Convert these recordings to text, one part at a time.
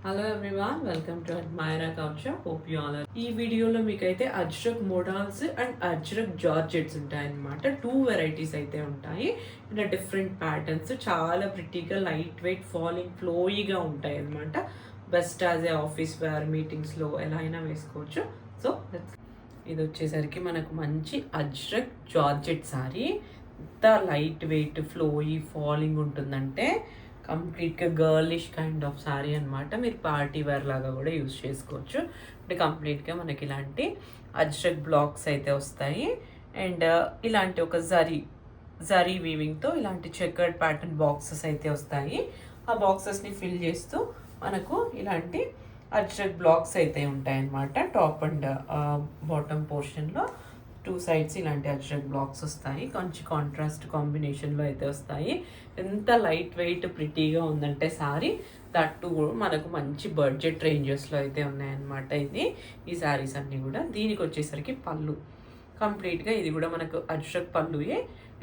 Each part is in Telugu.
Hello everyone, welcome to Admaira couture. Hope you all ఈ వీడియోలో మీకైతే Ajrakh models and Ajrakh georgettes ఉంటాయన్నమాట. 2 వెరైటీస్ అయితే ఉంటాయి. ఇలా డిఫరెంట్ ప్యాటర్న్స్, చాలా ప్రిటీగా లైట్ వెయిట్ ఫాలింగ్ ఫ్లోయిగా ఉంటాయి అన్నమాట. Best as a office wear, మీటింగ్స్లో ఎలా అయినా వేసుకోవచ్చు. సో ఇది వచ్చేసరికి మనకు మంచి అజ్రక్ జార్జెట్ సారీ. ఎంత లైట్ వెయిట్ ఫ్లోయి ఫాలింగ్ ఉంటుందంటే కంప్లీట్గా గర్లిష్ కైండ్ ఆఫ్ శారీ అనమాట. మీరు పార్టీ వేర్ లాగా కూడా యూజ్ చేసుకోవచ్చు. అంటే కంప్లీట్గా మనకి ఇలాంటి అజ్రక్ బ్లాక్స్ అయితే వస్తాయి. అండ్ ఇలాంటి ఒక జరీ వీవింగ్తో ఇలాంటి చెకర్డ్ ప్యాటర్న్ బాక్సెస్ అయితే వస్తాయి. ఆ బాక్సెస్ని ఫిల్ చేస్తూ మనకు ఇలాంటి అజ్రక్ బ్లాక్స్ అయితే ఉంటాయన్నమాట. టాప్ అండ్ బాటమ్ పోర్షన్లో 2 సైడ్స్ ఇలాంటి అజ్రక్ బ్లాక్స్ వస్తాయి. కొంచెం కాంట్రాస్ట్ కాంబినేషన్లో అయితే వస్తాయి. ఎంత లైట్ వెయిట్ ప్రిటీగా ఉందంటే సారీ, దట్టు మనకు మంచి బడ్జెట్ రేంజెస్లో అయితే ఉన్నాయన్నమాట. ఈ శారీస్ అన్నీ కూడా. దీనికి వచ్చేసరికి పళ్ళు కంప్లీట్గా ఇది కూడా మనకు అజ్రక్ పళ్ళుయే.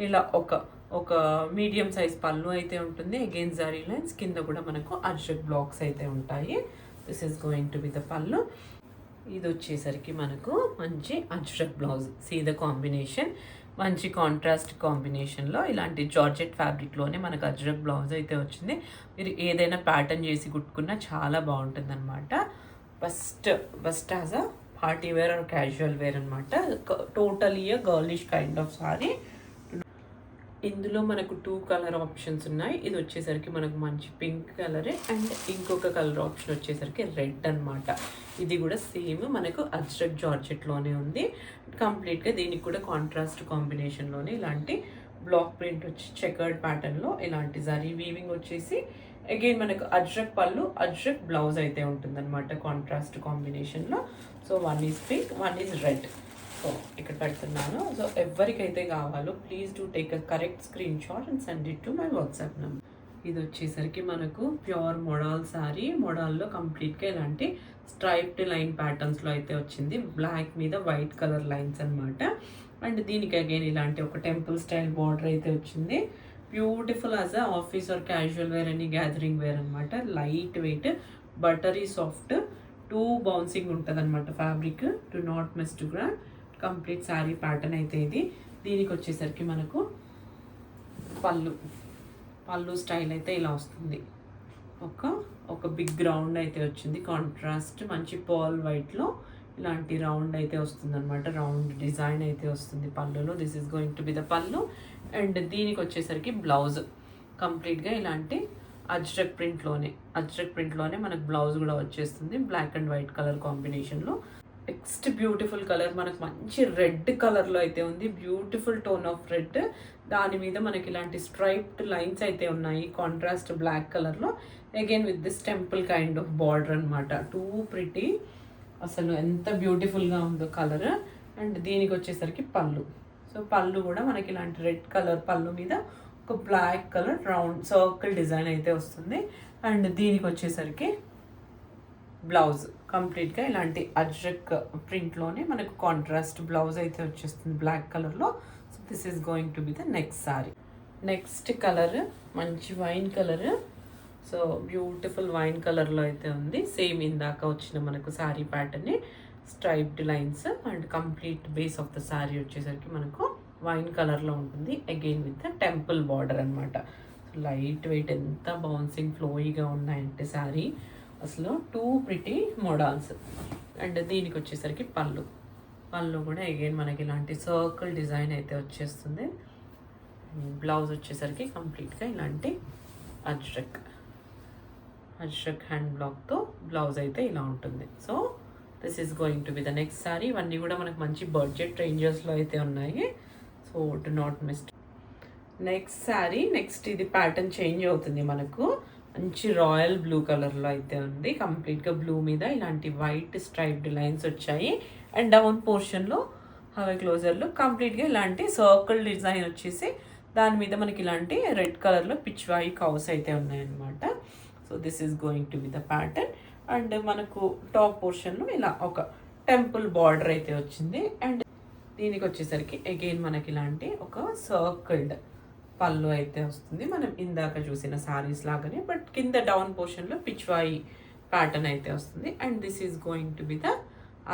ఇలా ఒక మీడియం సైజ్ పళ్ళు అయితే ఉంటుంది. అగైన్ జరీ లైన్స్ కింద కూడా మనకు అజ్రక్ బ్లాక్స్ అయితే ఉంటాయి. This is going to be the పళ్ళు. ఇది వచ్చేసరికి మనకు మంచి Ajrak blouse. See the combination, మంచి కాంట్రాస్ట్ కాంబినేషన్లో ఇలాంటి జార్జెట్ ఫ్యాబ్రిక్లోనే మనకు అజ్రక్ బ్లౌజ్ అయితే వచ్చింది. మీరు ఏదైనా ప్యాటర్న్ చేసి కుట్టుకున్నా చాలా బాగుంటుంది అనమాట. Best as a party wear or casual wear అనమాట. Totally girlish kind of sari. ఇందులో మనకు 2 కలర్ ఆప్షన్స్ ఉన్నాయి. ఇది వచ్చేసరికి మనకు మంచి పింక్ కలరే అండ్ ఇంకొక కలర్ ఆప్షన్ వచ్చేసరికి రెడ్ అనమాట. ఇది కూడా సేమ్ మనకు అజ్రక్ జార్జెట్లోనే ఉంది. కంప్లీట్గా దీనికి కూడా కాంట్రాస్ట్ కాంబినేషన్లోనే ఇలాంటి బ్లాక్ ప్రింట్ వచ్చి చెకర్డ్ ప్యాటర్న్లో ఇలాంటి జరీ వీవింగ్ వచ్చేసి అగైన్ మనకు అజ్రక్ పళ్ళు, అజ్రక్ బ్లౌజ్ అయితే ఉంటుందన్నమాట కాంట్రాస్ట్ కాంబినేషన్లో. So 1 is pink, 1 is red. So ఇక్కడ పెడుతున్నాను. సో ఎవరికైతే కావాలో please do take a correct screenshot and send it to my WhatsApp number. ఇది వచ్చేసరికి మనకు ప్యూర్ మోడల్ శారీ. మోడల్లో కంప్లీట్గా ఇలాంటి స్ట్రైప్డ్ లైన్ ప్యాటర్న్స్లో అయితే వచ్చింది. బ్లాక్ మీద వైట్ కలర్ లైన్స్ అనమాట. అండ్ దీనికి అగైన్ ఇలాంటి ఒక టెంపుల్ స్టైల్ బార్డర్ అయితే వచ్చింది. Beautiful as a office or casual wear అని గ్యాదరింగ్ వేర్ అనమాట. Light weight, buttery soft, 2 bouncing ఉంటుంది అనమాట fabric. To not miss to grand complete sari pattern అయితే ఇది. దీనికి వచ్చేసరికి మనకు పళ్ళు స్టైల్ అయితే ఇలా వస్తుంది. ఒక బిగ్ రౌండ్ అయితే వచ్చింది. కాంట్రాస్ట్ మంచి పర్ల్ వైట్లో ఇలాంటి రౌండ్ అయితే వస్తుంది అనమాట. రౌండ్ డిజైన్ అయితే వస్తుంది పళ్ళులో. This is going to be the పళ్ళు. అండ్ దీనికి వచ్చేసరికి బ్లౌజ్ కంప్లీట్గా ఇలాంటి అజ్రక్ ప్రింట్లోనే మనకు బ్లౌజ్ కూడా వచ్చేస్తుంది. బ్లాక్ అండ్ వైట్ కలర్ కాంబినేషన్లో. నెక్స్ట్ బ్యూటిఫుల్ కలర్ మనకు మంచి రెడ్ కలర్లో అయితే ఉంది. Beautiful tone of red. దాని మీద మనకి ఇలాంటి స్ట్రైప్డ్ లైన్స్ అయితే ఉన్నాయి కాంట్రాస్ట్ బ్లాక్ కలర్లో. Again with this temple kind of border అనమాట. టూ ప్రిటీ, అసలు ఎంత బ్యూటిఫుల్గా ఉందో కలర్. అండ్ దీనికి వచ్చేసరికి పళ్ళు. సో పళ్ళు కూడా మనకి ఇలాంటి రెడ్ కలర్ పళ్ళు మీద ఒక black colour round circle design అయితే వస్తుంది. అండ్ దీనికి వచ్చేసరికి బ్లౌజ్ కంప్లీట్గా ఇలాంటి అజ్రక్ ప్రింట్లోనే మనకు కాంట్రాస్ట్ బ్లౌజ్ అయితే వచ్చేస్తుంది బ్లాక్ కలర్లో. So this is going to be the next sari. Next colour మంచి wine colour. So beautiful wine కలర్లో అయితే ఉంది. సేమ్ ఇందాక వచ్చిన మనకు sari pattern, striped lines and complete base of the sari వచ్చేసరికి మనకు వైన్ కలర్లో ఉంటుంది. Again with the temple border అనమాట. లైట్ వెయిట్, ఎంత బౌన్సింగ్ ఫ్లోయిగా ఉన్నాయంటే శారీ, అసలు 2 ప్రిటీ మోడల్స్. అండ్ దీనికి వచ్చేసరికి పళ్ళు కూడా అగైన్ మనకి ఇలాంటి సర్కిల్ డిజైన్ అయితే వచ్చేస్తుంది. బ్లౌజ్ వచ్చేసరికి కంప్లీట్గా ఇలాంటి అజ్రక్ హ్యాండ్ బ్లాక్తో బ్లౌజ్ అయితే ఇలా ఉంటుంది. So this is going to be the next sorry. ఇవన్నీ కూడా మనకు మంచి బడ్జెట్ రేంజెస్లో అయితే ఉన్నాయి. So do not miss. Next sari. Next ఇది ప్యాటర్న్ చేంజ్ అవుతుంది. మనకు మంచి రాయల్ బ్లూ కలర్లో అయితే ఉంది. కంప్లీట్గా బ్లూ మీద ఇలాంటి వైట్ స్ట్రైప్డ్ లైన్స్ వచ్చాయి. అండ్ డౌన్ పోర్షన్లో హవై క్లోజర్లో కంప్లీట్గా ఇలాంటి సర్కిల్ డిజైన్ వచ్చేసి దాని మీద మనకి ఇలాంటి రెడ్ కలర్లో పిచ్వాయి కౌస్ అయితే ఉన్నాయన్నమాట. So this is going to be the pattern. And మనకు టాప్ పోర్షన్లో ఇలా ఒక టెంపుల్ బార్డర్ అయితే వచ్చింది. అండ్ దీనికి వచ్చేసరికి అగైన్ మనకి ఇలాంటి ఒక సర్కిల్డ్ పళ్ళు అయితే వస్తుంది. మనం ఇందాక చూసిన శారీస్ లాగానే, బట్ కింద డౌన్ పోర్షన్లో పిచ్వాయి ప్యాటర్న్ అయితే వస్తుంది. And this is going to be the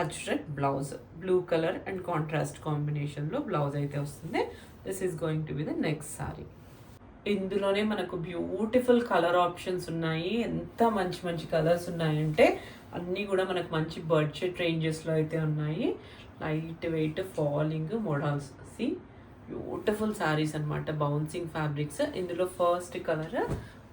Ajrakh blouse. Blue colour and contrast కాంబినేషన్లో బ్లౌజ్ అయితే వస్తుంది. This is going to be the next sari. ఇందులోనే మనకు బ్యూటిఫుల్ కలర్ ఆప్షన్స్ ఉన్నాయి. ఎంత మంచి మంచి కలర్స్ ఉన్నాయంటే అన్నీ కూడా మనకు మంచి బడ్జెట్ రేంజెస్లో అయితే ఉన్నాయి. Light weight falling models. See beautiful saris అనమాట, బౌన్సింగ్ ఫ్యాబ్రిక్స్. ఇందులో ఫస్ట్ కలర్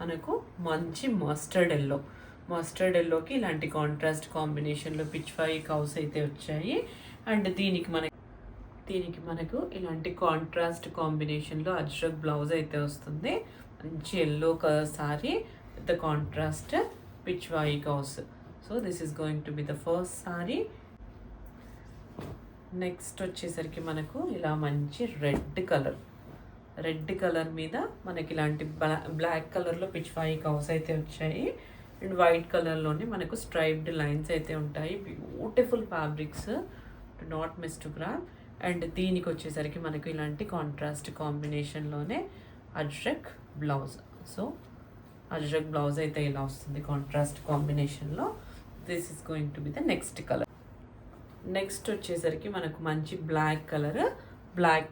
మనకు మంచి మస్టర్డ్ ఎల్లోకి ఇలాంటి కాంట్రాస్ట్ కాంబినేషన్లో పిచ్వాయి కౌస్ అయితే వచ్చాయి. అండ్ దీనికి మనకు ఇలాంటి కాంట్రాస్ట్ కాంబినేషన్లో అజ్రక్ బ్లౌజ్ అయితే వస్తుంది. మంచి yellow colour sorry with contrast Pichwai cows. So this is going to be the first sorry. Next వచ్చేసరికి మనకు ఇలా మంచి రెడ్ కలర్ మీద మనకి ఇలాంటి బ్లాక్ కలర్లో పిచ్వాయి కౌస్ అయితే వచ్చాయి. అండ్ వైట్ కలర్లోనే మనకు స్ట్రైప్డ్ లైన్స్ అయితే ఉంటాయి. Beautiful fabrics, not miss to grab. And దీనికి వచ్చేసరికి మనకు ఇలాంటి కాంట్రాస్ట్ కాంబినేషన్లోనే Ajrakh blouse. So Ajrakh blouse అయితే ఇలా వస్తుంది కాంట్రాస్ట్ కాంబినేషన్లో. This is going to be the next colour. Next వచ్చేసరికి మనకు మంచి బ్లాక్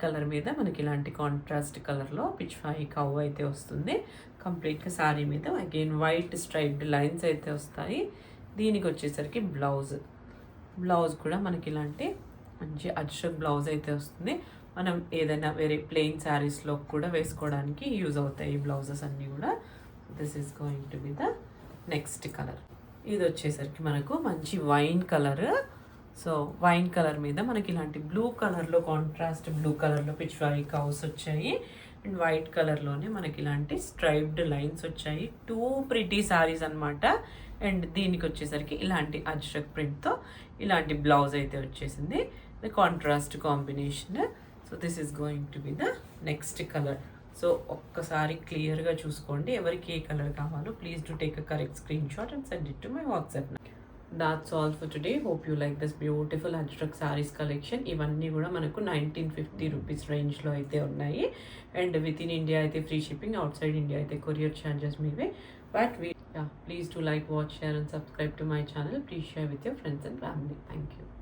కలర్ మీద మనకి ఇలాంటి కాంట్రాస్ట్ కలర్లో పిచ్వాయి కవ్ అయితే వస్తుంది. కంప్లీట్గా శారీ మీద అగైన్ వైట్ స్ట్రైప్డ్ లైన్స్ అయితే వస్తాయి. దీనికి వచ్చేసరికి బ్లౌజ్ కూడా మనకి ఇలాంటి మంచి అజ్రక్ బ్లౌజ్ అయితే వస్తుంది. మనం ఏదైనా వేరే ప్లెయిన్ శారీస్లో కూడా వేసుకోవడానికి యూజ్ అవుతాయి ఈ బ్లౌజెస్ అన్నీ కూడా. This is going to be the next colour. ఇది వచ్చేసరికి మనకు మంచి వైన్ కలర్ మీద మనకి ఇలాంటి బ్లూ కలర్లో కాంట్రాస్ట్ బ్లూ కలర్లో పిచ్వాయి కౌస్ వచ్చాయి. అండ్ వైట్ కలర్లోనే మనకి ఇలాంటి స్ట్రైప్డ్ లైన్స్ వచ్చాయి. టూ ప్రిటీ శారీస్ అనమాట. అండ్ దీనికి వచ్చేసరికి ఇలాంటి అజ్రక్ ప్రింట్తో ఇలాంటి బ్లౌజ్ అయితే వచ్చేసింది, the contrast combination. So this is going to be the next colour. So ఒక్కసారి క్లియర్గా చూసుకోండి, ఎవరికి ఏ కలర్ కావాలో please do take a correct screenshot and send it to my WhatsApp. That's all for today. Hope you like this beautiful Ajrakh saris collection. ఇవన్నీ కూడా మనకు 1950 రూపీస్ రేంజ్లో అయితే ఉన్నాయి. అండ్ విత్ ఇన్ ఇండియా అయితే free shipping, outside India అయితే కొరియర్ ఛార్జెస్ మీవే. But please do like, watch, share and subscribe to my channel. Please share with your friends and family. Thank you.